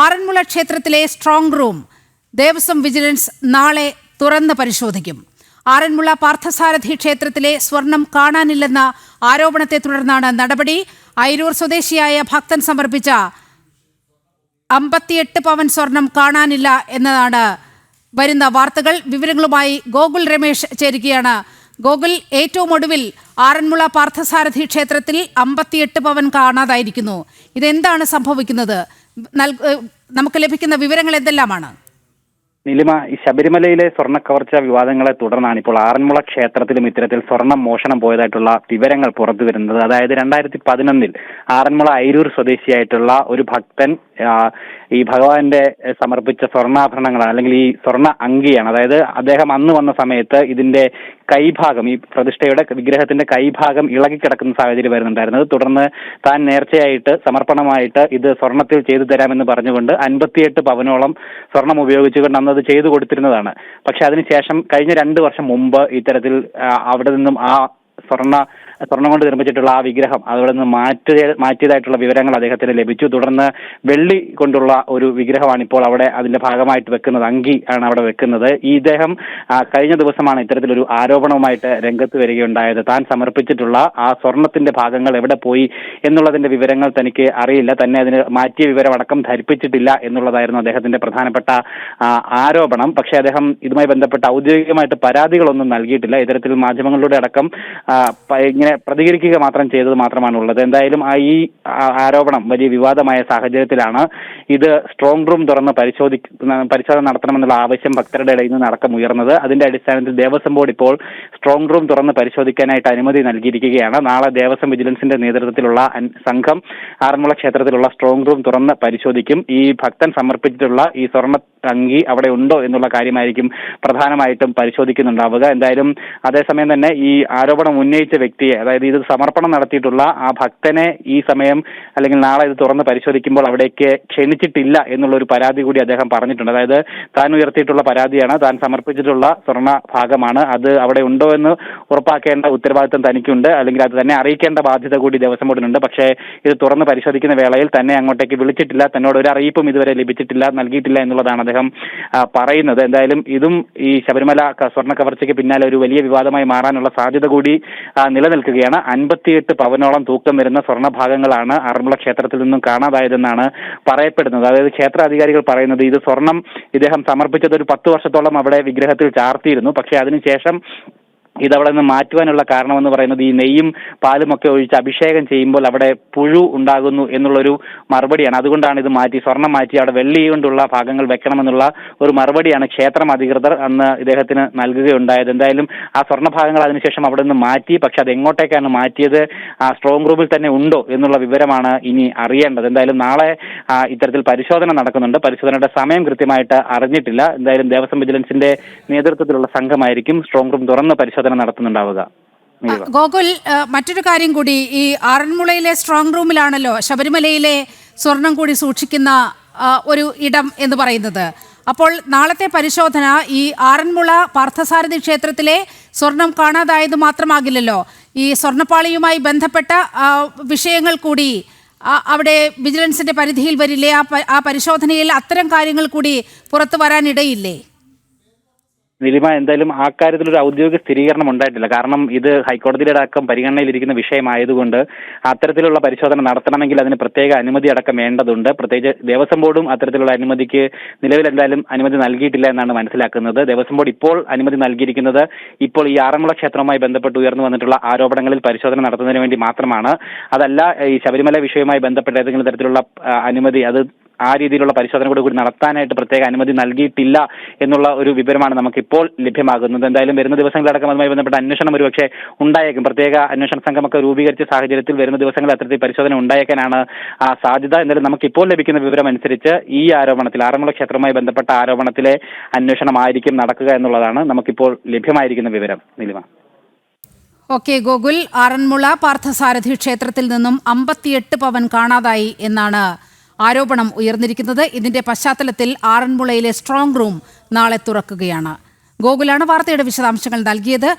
ആറന്മുള ക്ഷേത്രത്തിലെ strong room Devaswom vigilance നാളെ തുറന്ന് പരിശോധിക്കും. ആറന്മുള പാർത്ഥസാരഥി ക്ഷേത്രത്തിലെ സ്വർണം കാണാനില്ലെന്ന ആരോപണത്തെ തുടർന്നാണ് നടപടി. അയിരൂർ സ്വദേശിയായ ഭക്തൻ സമർപ്പിച്ച 58 പവൻ സ്വർണം കാണാനില്ല എന്നതാണ് വരുന്ന വാർത്തകൾ. വിവരങ്ങളുമായി ഗോകുൽ രമേശ് ചേരുകയാണ്. ഗോകുൽ, ഏറ്റവും ഒടുവിൽ ആറന്മുള പാർത്ഥസാരഥി ക്ഷേത്രത്തിൽ 58 പവൻ കാണാതായിരിക്കുന്നു. ഇതെന്താണ് സംഭവിക്കുന്നത്? നമുക്ക് ലഭിക്കുന്ന വിവരങ്ങൾ എന്തെല്ലാമാണ്? നിലിമ, ഈ ശബരിമലയിലെ സ്വർണ്ണ കവർച്ച വിവാദങ്ങളെ തുടർന്നാണ് ഇപ്പോൾ ആറന്മുള ക്ഷേത്രത്തിലും ഇത്തരത്തിൽ സ്വർണം മോഷണം പോയതായിട്ടുള്ള വിവരങ്ങൾ പുറത്തു വരുന്നത്. അതായത് 2011 ആറന്മുള അയിരൂർ സ്വദേശിയായിട്ടുള്ള ഒരു ഭക്തൻ ഈ ഭഗവാന്റെ സമർപ്പിച്ച സ്വർണ്ണാഭരണങ്ങളാണ്, അല്ലെങ്കിൽ ഈ സ്വർണ്ണ അങ്കിയാണ്. അതായത് അദ്ദേഹം അന്ന് വന്ന സമയത്ത് ഇതിന്റെ കൈഭാഗം, ഈ പ്രതിഷ്ഠയുടെ വിഗ്രഹത്തിന്റെ കൈഭാഗം ഇളകിക്കിടക്കുന്ന സാഹചര്യം വരുന്നുണ്ടായിരുന്നത്. തുടർന്ന് താൻ നേർച്ചയായിട്ട് സമർപ്പണമായിട്ട് ഇത് സ്വർണത്തിൽ ചെയ്തു തരാമെന്ന് പറഞ്ഞുകൊണ്ട് 58 പവനോളം സ്വർണം ഉപയോഗിച്ചുകൊണ്ട് അന്ന് അത് ചെയ്തു കൊടുത്തിരുന്നതാണ്. പക്ഷെ അതിനുശേഷം കഴിഞ്ഞ 2 വർഷം മുമ്പ് ഇത്തരത്തിൽ അവിടെ നിന്നും ആ സ്വർണം കൊണ്ട് നിർമ്മിച്ചിട്ടുള്ള ആ വിഗ്രഹം അവിടെ നിന്ന് മാറ്റിയതായിട്ടുള്ള വിവരങ്ങൾ അദ്ദേഹത്തിന് ലഭിച്ചു. തുടർന്ന് വെള്ളി കൊണ്ടുള്ള ഒരു വിഗ്രഹമാണ് ഇപ്പോൾ അവിടെ അതിന്റെ ഭാഗമായിട്ട് വെക്കുന്നത്, അങ്കി ആണ് അവിടെ വെക്കുന്നത്. ഈ ഇദ്ദേഹം കഴിഞ്ഞ ദിവസമാണ് ഇത്തരത്തിലൊരു ആരോപണവുമായിട്ട് രംഗത്ത് വരികയുണ്ടായത്. താൻ സമർപ്പിച്ചിട്ടുള്ള ആ സ്വർണത്തിന്റെ ഭാഗങ്ങൾ എവിടെ പോയി എന്നുള്ളതിന്റെ വിവരങ്ങൾ തനിക്ക് അറിയില്ല, തന്നെ അതിന് മാറ്റിയ വിവരം അടക്കം ധരിപ്പിച്ചിട്ടില്ല എന്നുള്ളതായിരുന്നു അദ്ദേഹത്തിന്റെ പ്രധാനപ്പെട്ട ആരോപണം. പക്ഷേ അദ്ദേഹം ഇതുമായി ബന്ധപ്പെട്ട ഔദ്യോഗികമായിട്ട് പരാതികളൊന്നും നൽകിയിട്ടില്ല. ഇത്തരത്തിൽ മാധ്യമങ്ങളിലൂടെ അടക്കം ഇങ്ങനെ പ്രതികരിക്കുക മാത്രം ചെയ്തത് മാത്രമാണുള്ളത്. എന്തായാലും ഈ ആരോപണം വലിയ വിവാദമായ സാഹചര്യത്തിലാണ് ഇത് സ്ട്രോങ് റൂം തുറന്ന് പരിശോധന നടത്തണമെന്നുള്ള ആവശ്യം ഭക്തരുടെ ഇടയിൽ നിന്ന് അടക്കം ഉയർന്നത്. അതിന്റെ അടിസ്ഥാനത്തിൽ ദേവസ്വം ബോർഡ് ഇപ്പോൾ സ്ട്രോങ് റൂം തുറന്ന് പരിശോധിക്കാനായിട്ട് അനുമതി നൽകിയിരിക്കുകയാണ്. നാളെ ദേവസ്വം വിജിലൻസിന്റെ നേതൃത്വത്തിലുള്ള സംഘം ആറന്മുള ക്ഷേത്രത്തിലുള്ള സ്ട്രോങ് റൂം തുറന്ന് പരിശോധിക്കും. ഈ ഭക്തൻ സമർപ്പിച്ചിട്ടുള്ള ഈ സ്വർണ്ണ അങ്കി അവിടെ ഉണ്ടോ എന്നുള്ള കാര്യമായിരിക്കും പ്രധാനമായിട്ടും പരിശോധിക്കുന്നുണ്ടാവുക. എന്തായാലും അതേസമയം തന്നെ ഈ ആരോപണം ഉന്നയിച്ച വ്യക്തിയെ, അതായത് ഇത് സമർപ്പണം നടത്തിയിട്ടുള്ള ആ ഭക്തനെ ഈ സമയം അല്ലെങ്കിൽ നാളെ ഇത് തുറന്ന് പരിശോധിക്കുമ്പോൾ അവിടേക്ക് ക്ഷണിച്ചിട്ടില്ല എന്നുള്ള ഒരു പരാതി കൂടി അദ്ദേഹം പറഞ്ഞിട്ടുണ്ട്. അതായത് താൻ ഉയർത്തിയിട്ടുള്ള പരാതിയാണ്, താൻ സമർപ്പിച്ചിട്ടുള്ള സ്വർണ്ണ ഭാഗമാണ്, അത് അവിടെ ഉണ്ടോ എന്ന് ഉറപ്പാക്കേണ്ട ഉത്തരവാദിത്തം തനിക്കുണ്ട്, അല്ലെങ്കിൽ അത് തന്നെ അറിയിക്കേണ്ട ബാധ്യത കൂടി ദേവസ്വം ബോർഡിനുണ്ട്. പക്ഷേ ഇത് തുറന്ന് പരിശോധിക്കുന്ന വേളയിൽ തന്നെ അങ്ങോട്ടേക്ക് വിളിച്ചിട്ടില്ല, തന്നോട് ഒരു അറിയിപ്പും ഇതുവരെ ലഭിച്ചിട്ടില്ല, നൽകിയിട്ടില്ല എന്നുള്ളതാണ് അദ്ദേഹം പറയുന്നത്. എന്തായാലും ഇതും ഈ ശബരിമല സ്വർണ്ണ കവർച്ചയ്ക്ക് പിന്നാലെ ഒരു വലിയ വിവാദമായി മാറാനുള്ള സാധ്യത കൂടി നിലനിൽക്കുകയാണ്. 58 പവനോളം തൂക്കം വരുന്ന സ്വർണ്ണഭാഗങ്ങളാണ് ആറന്മുള ക്ഷേത്രത്തിൽ നിന്നും കാണാതായതെന്നാണ് പറയപ്പെടുന്നത്. അതായത് ക്ഷേത്ര അധികാരികൾ പറയുന്നത് ഇത് സ്വർണം ഇദ്ദേഹം സമർപ്പിച്ചത് ഒരു 10 വർഷത്തോളം അവിടെ വിഗ്രഹത്തിൽ ചാർത്തിയിരുന്നു. പക്ഷേ അതിനുശേഷം ഇതവിടെ നിന്ന് മാറ്റുവാനുള്ള കാരണമെന്ന് പറയുന്നത് ഈ നെയ്യും പാലും ഒക്കെ ഒഴിച്ച് അഭിഷേകം ചെയ്യുമ്പോൾ അവിടെ പുഴു ഉണ്ടാകുന്നു എന്നുള്ളൊരു മറുപടിയാണ്. അതുകൊണ്ടാണ് ഇത് മാറ്റി, സ്വർണം മാറ്റി അവിടെ വെള്ളി കൊണ്ടുള്ള ഭാഗങ്ങൾ വെക്കണമെന്നുള്ള ഒരു മറുപടിയാണ് ക്ഷേത്രം അധികൃതർ അന്ന് ഇദ്ദേഹത്തിന് നൽകുകയുണ്ടായത്. എന്തായാലും ആ സ്വർണ്ണ ഭാഗങ്ങൾ അതിനുശേഷം അവിടെ നിന്ന് മാറ്റി. പക്ഷെ അത് എങ്ങോട്ടേക്കാണ് മാറ്റിയത്, ആ സ്ട്രോങ് റൂമിൽ തന്നെ ഉണ്ടോ എന്നുള്ള വിവരമാണ് ഇനി അറിയേണ്ടത്. എന്തായാലും നാളെ ഇത്തരത്തിൽ പരിശോധന നടക്കുന്നുണ്ട്. പരിശോധനയുടെ സമയം കൃത്യമായിട്ട് അറിഞ്ഞിട്ടില്ല. എന്തായാലും ദേവസ്വം വിജിലൻസിന്റെ നേതൃത്വത്തിലുള്ള സംഘമായിരിക്കും സ്ട്രോങ് റൂം തുറന്ന് പരിശോധന നടത്തുന്നുണ്ടാവുക. ഗോകുൽ, മറ്റൊരു കാര്യം കൂടി, ഈ ആറന്മുളയിലെ സ്ട്രോങ് റൂമിലാണല്ലോ ശബരിമലയിലെ സ്വർണം കൂടി സൂക്ഷിക്കുന്ന ഒരു ഇടം എന്ന് പറയുന്നത്. അപ്പോൾ നാളത്തെ പരിശോധന ഈ ആറന്മുള പാർത്ഥസാരഥി ക്ഷേത്രത്തിലെ സ്വർണം കാണാതായത് മാത്രമാകില്ലല്ലോ, ഈ സ്വർണ്ണപ്പാളിയുമായി ബന്ധപ്പെട്ട വിഷയങ്ങൾ കൂടി അവിടെ വിജിലൻസിന്റെ പരിധിയിൽ വരില്ലേ? ആ പരിശോധനയിൽ അത്തരം കാര്യങ്ങൾ കൂടി പുറത്തു വരാനിടയില്ലേ? നിലിമ, എന്തായാലും ആ കാര്യത്തിൽ ഒരു ഔദ്യോഗിക സ്ഥിരീകരണം ഉണ്ടായിട്ടില്ല. കാരണം ഇത് ഹൈക്കോടതിയുടെ അടക്കം പരിഗണനയിലിരിക്കുന്ന വിഷയമായതുകൊണ്ട് അത്തരത്തിലുള്ള പരിശോധന നടത്തണമെങ്കിൽ അതിന് പ്രത്യേക അനുമതി അടക്കം വേണ്ടതുണ്ട്. പ്രത്യേകിച്ച് ദേവസ്വം ബോർഡും അത്തരത്തിലുള്ള അനുമതിക്ക് നിലവിൽ എന്തായാലും അനുമതി നൽകിയിട്ടില്ല എന്നാണ് മനസ്സിലാക്കുന്നത്. ദേവസ്വം ബോർഡ് ഇപ്പോൾ അനുമതി നൽകിയിരിക്കുന്നത് ഇപ്പോൾ ഈ ആറന്മുള ക്ഷേത്രവുമായി ബന്ധപ്പെട്ട് ഉയർന്നു വന്നിട്ടുള്ള ആരോപണങ്ങളിൽ പരിശോധന നടത്തുന്നതിന് വേണ്ടി മാത്രമാണ്. അതല്ല ഈ ശബരിമല വിഷയവുമായി ബന്ധപ്പെട്ട ഏതെങ്കിലും തരത്തിലുള്ള അനുമതി, അത് ആ രീതിയിലുള്ള പരിശോധന കൂടി നടത്താനായിട്ട് പ്രത്യേക അനുമതി നൽകിയിട്ടില്ല എന്നുള്ള ഒരു വിവരമാണ് നമുക്കിപ്പോൾ ലഭ്യമാകുന്നത്. എന്തായാലും വരുന്ന ദിവസങ്ങളടക്കം അതുമായി ബന്ധപ്പെട്ട അന്വേഷണം ഒരുപക്ഷെ ഉണ്ടായേക്കും. പ്രത്യേക അന്വേഷണ സംഘമൊക്കെ രൂപീകരിച്ച സാഹചര്യത്തിൽ വരുന്ന ദിവസങ്ങളിൽ അത്തരത്തിൽ പരിശോധന ഉണ്ടായേക്കാനാണ് സാധ്യത. എന്തായാലും നമുക്കിപ്പോൾ ലഭിക്കുന്ന വിവരം അനുസരിച്ച് ഈ ആരോപണത്തിൽ, ആറന്മുള ക്ഷേത്രവുമായി ബന്ധപ്പെട്ട ആരോപണത്തിലെ അന്വേഷണമായിരിക്കും നടക്കുക എന്നുള്ളതാണ് നമുക്കിപ്പോൾ ലഭ്യമായിരിക്കുന്ന വിവരം. നിലിമ. ഓക്കെ ഗോകുൽ, ആറന്മുള പാർത്ഥസാരഥി ക്ഷേത്രത്തിൽ നിന്നും 58 പവൻ കാണാതായി എന്നാണ് ആരോപണം ഉയർന്നിരിക്കുന്നത്. ഇതിന്റെ പശ്ചാത്തലത്തിൽ ആറന്മുളയിലെ സ്ട്രോങ് റൂം നാളെ തുറക്കുകയാണ്. ഗോകുലാണ് വാർത്തയുടെ വിശദാംശങ്ങൾ നൽകിയത്.